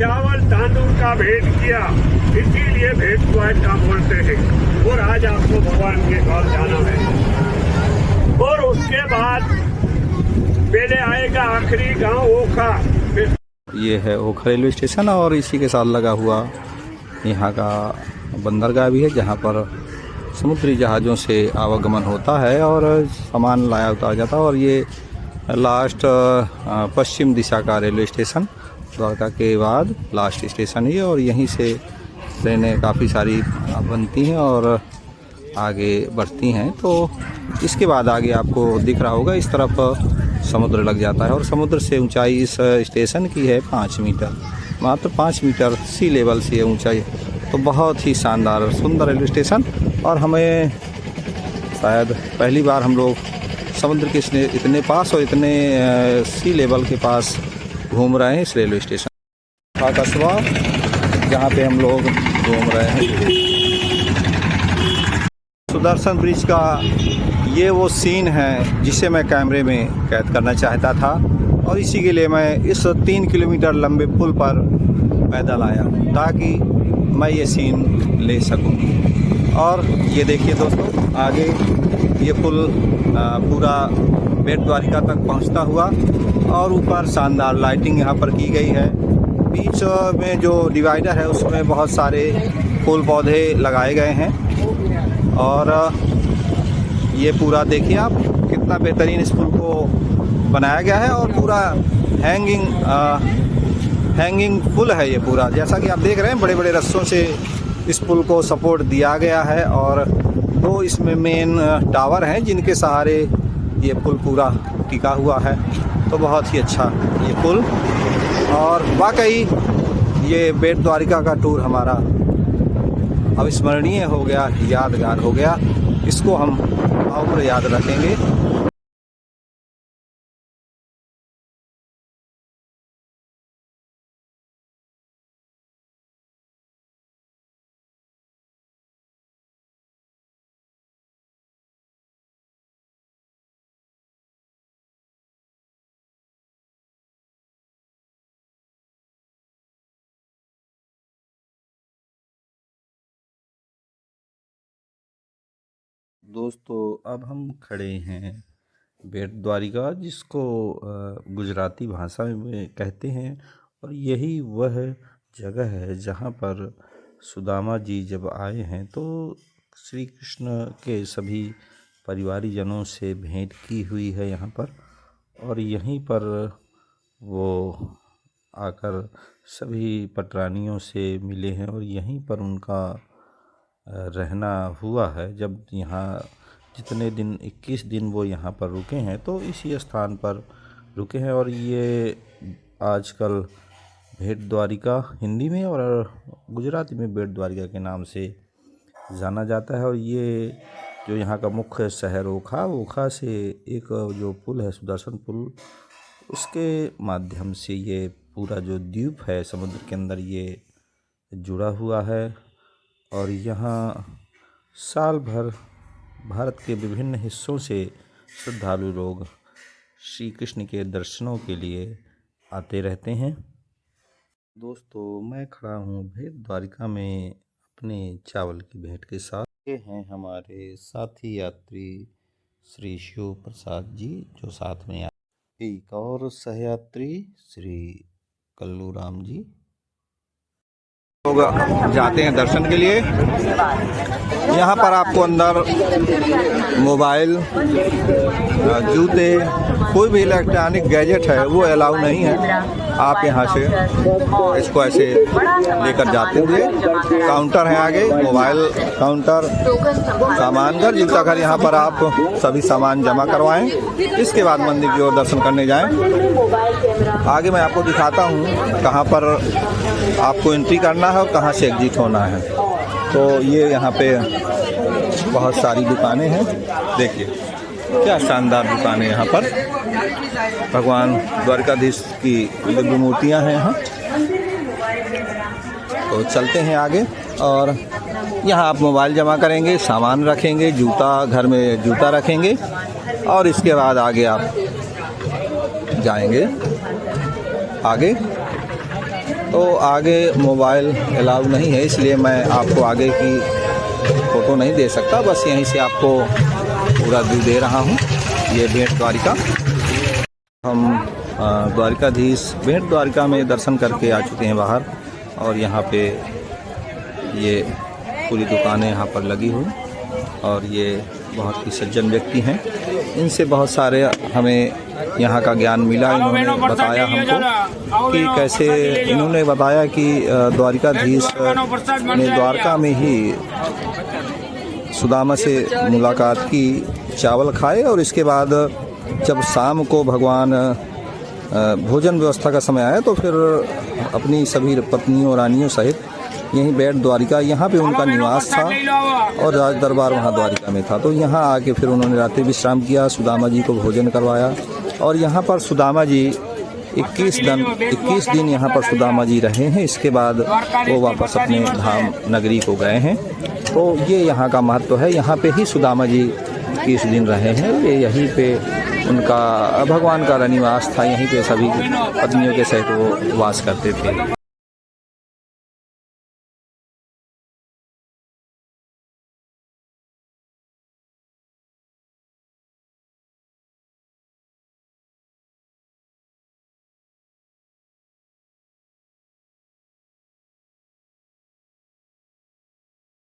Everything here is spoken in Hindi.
चावल तांदूल का भेंट किया, इसीलिए भेंट द्वारिका बोलते हैं। और आज आपको भगवान के घर जाना है। और उसके बाद पहले आएगा आखिरी गांव ओखा। ये है ओखा रेलवे स्टेशन और इसी के साथ लगा हुआ यहाँ का बंदरगाह भी है, जहाँ पर समुद्री जहाज़ों से आवागमन होता है और सामान लाया उतारा जाता है। और ये लास्ट पश्चिम दिशा का रेलवे स्टेशन द्वारका के बाद लास्ट स्टेशन ही है। और यहीं से ट्रेनें काफ़ी सारी बनती हैं और आगे बढ़ती हैं। तो इसके बाद आगे आपको दिख रहा होगा इस तरफ समुद्र लग जाता है। और समुद्र से ऊंचाई इस स्टेशन की है 5 मीटर, मात्र 5 मीटर सी लेवल से ऊंचाई। तो बहुत ही शानदार और सुंदर रेलवे स्टेशन। और हमें शायद पहली बार हम लोग समुद्र के इतने पास और इतने सी लेवल के पास घूम रहे हैं इस रेलवे स्टेशन का कस्बा, जहाँ पे हम लोग घूम रहे हैं। सुदर्शन ब्रिज का ये वो सीन है जिसे मैं कैमरे में कैद करना चाहता था, और इसी के लिए मैं इस 3 किलोमीटर लंबे पुल पर पैदल आया ताकि मैं ये सीन ले सकूं। और ये देखिए दोस्तों, आगे ये पुल पूरा बेट द्वारिका तक पहुंचता हुआ, और ऊपर शानदार लाइटिंग यहाँ पर की गई है। बीच में जो डिवाइडर है उसमें बहुत सारे फूल पौधे लगाए गए हैं। और ये पूरा देखिए आप, कितना बेहतरीन इस पुल को बनाया गया है। और पूरा हैंगिंग पुल है ये पूरा, जैसा कि आप देख रहे हैं बड़े बड़े रस्सों से इस पुल को सपोर्ट दिया गया है। और 2 इसमें मेन टावर हैं जिनके सहारे ये पुल पूरा टिका हुआ है। तो बहुत ही अच्छा ये पुल, और वाकई ये बेट द्वारिका का टूर हमारा अविस्मरणीय हो गया, यादगार हो गया। इसको हम और याद रखेंगे। दोस्तों अब हम खड़े हैं बेट द्वारिका, जिसको गुजराती भाषा में कहते हैं। और यही वह जगह है जहाँ पर सुदामा जी जब आए हैं तो श्री कृष्ण के सभी परिवारीजनों से भेंट की हुई है यहाँ पर। और यहीं पर वो आकर सभी पटरानियों से मिले हैं, और यहीं पर उनका रहना हुआ है। जब यहाँ जितने दिन 21 दिन वो यहाँ पर रुके हैं तो इसी स्थान पर रुके हैं। और ये आजकल बेट द्वारिका हिंदी में और गुजराती में बेट द्वारिका के नाम से जाना जाता है। और ये जो यहाँ का मुख्य शहर ओखा से एक जो पुल है सुदर्शन पुल, उसके माध्यम से ये पूरा जो द्वीप है समुद्र के अंदर ये जुड़ा हुआ है। और यहाँ साल भर भारत के विभिन्न हिस्सों से श्रद्धालु लोग श्री कृष्ण के दर्शनों के लिए आते रहते हैं। दोस्तों मैं खड़ा हूँ बेट द्वारिका में अपने चावल की भेंट के साथ। ये हैं हमारे साथी यात्री श्री शिव प्रसाद जी जो साथ में आए, एक और सहयात्री श्री कल्लू राम जी। लोग जाते हैं दर्शन के लिए। यहाँ पर आपको अंदर मोबाइल, जूते, कोई भी इलेक्ट्रॉनिक गैजेट है वो अलाउ नहीं है। आप यहाँ से इसको ऐसे लेकर जाते हुए, काउंटर है आगे, मोबाइल काउंटर, सामान घर, जूता घर, यहाँ पर आप सभी सामान जमा करवाएं। इसके बाद मंदिर की ओर दर्शन करने जाएं। आगे मैं आपको दिखाता हूँ कहाँ पर आपको एंट्री करना है और कहाँ से एग्जिट होना है। तो ये यहाँ पे बहुत सारी दुकानें हैं, देखिए क्या शानदार दुकानें यहाँ पर। भगवान द्वारकाधीश की दिव्य मूर्तियाँ हैं यहाँ। तो चलते हैं आगे, और यहाँ आप मोबाइल जमा करेंगे, सामान रखेंगे, जूता घर में जूता रखेंगे, और इसके बाद आगे आप जाएंगे। आगे तो आगे मोबाइल अलाउ नहीं है, इसलिए मैं आपको आगे की फ़ोटो नहीं दे सकता, बस यहीं से आपको पूरा व्यू दे रहा हूँ। ये भेंट द्वारिका, हम द्वारिकाधीश भेंट द्वारिका में दर्शन करके आ चुके हैं बाहर। और यहाँ पे ये पूरी दुकानें यहाँ पर लगी हुई, और ये बहुत ही सज्जन व्यक्ति हैं। इनसे बहुत सारे हमें यहाँ का ज्ञान मिला। इन्होंने बताया हमको कि कैसे, इन्होंने बताया कि द्वारिकाधीश ने द्वारका में ही सुदामा से मुलाकात की, चावल खाए, और इसके बाद जब शाम को भगवान भोजन व्यवस्था का समय आया तो फिर अपनी सभी पत्नियों रानियों सहित यहीं भेंट द्वारिका, यहाँ पे उनका निवास था और राज दरबार वहाँ द्वारिका में था। तो यहाँ आके फिर उन्होंने रात्रि विश्राम किया, सुदामा जी को भोजन करवाया, और यहाँ पर सुदामा जी 21 दिन यहाँ पर सुदामा जी रहे हैं। इसके बाद वो वापस अपने धाम नगरी को गए हैं। तो ये यहाँ का महत्व है। यहाँ पे ही सुदामा जी 21 दिन रहे हैं। ये यहीं पे उनका भगवान का निवास था, यहीं पे सभी पत्नियों के सहित वो वास करते थे।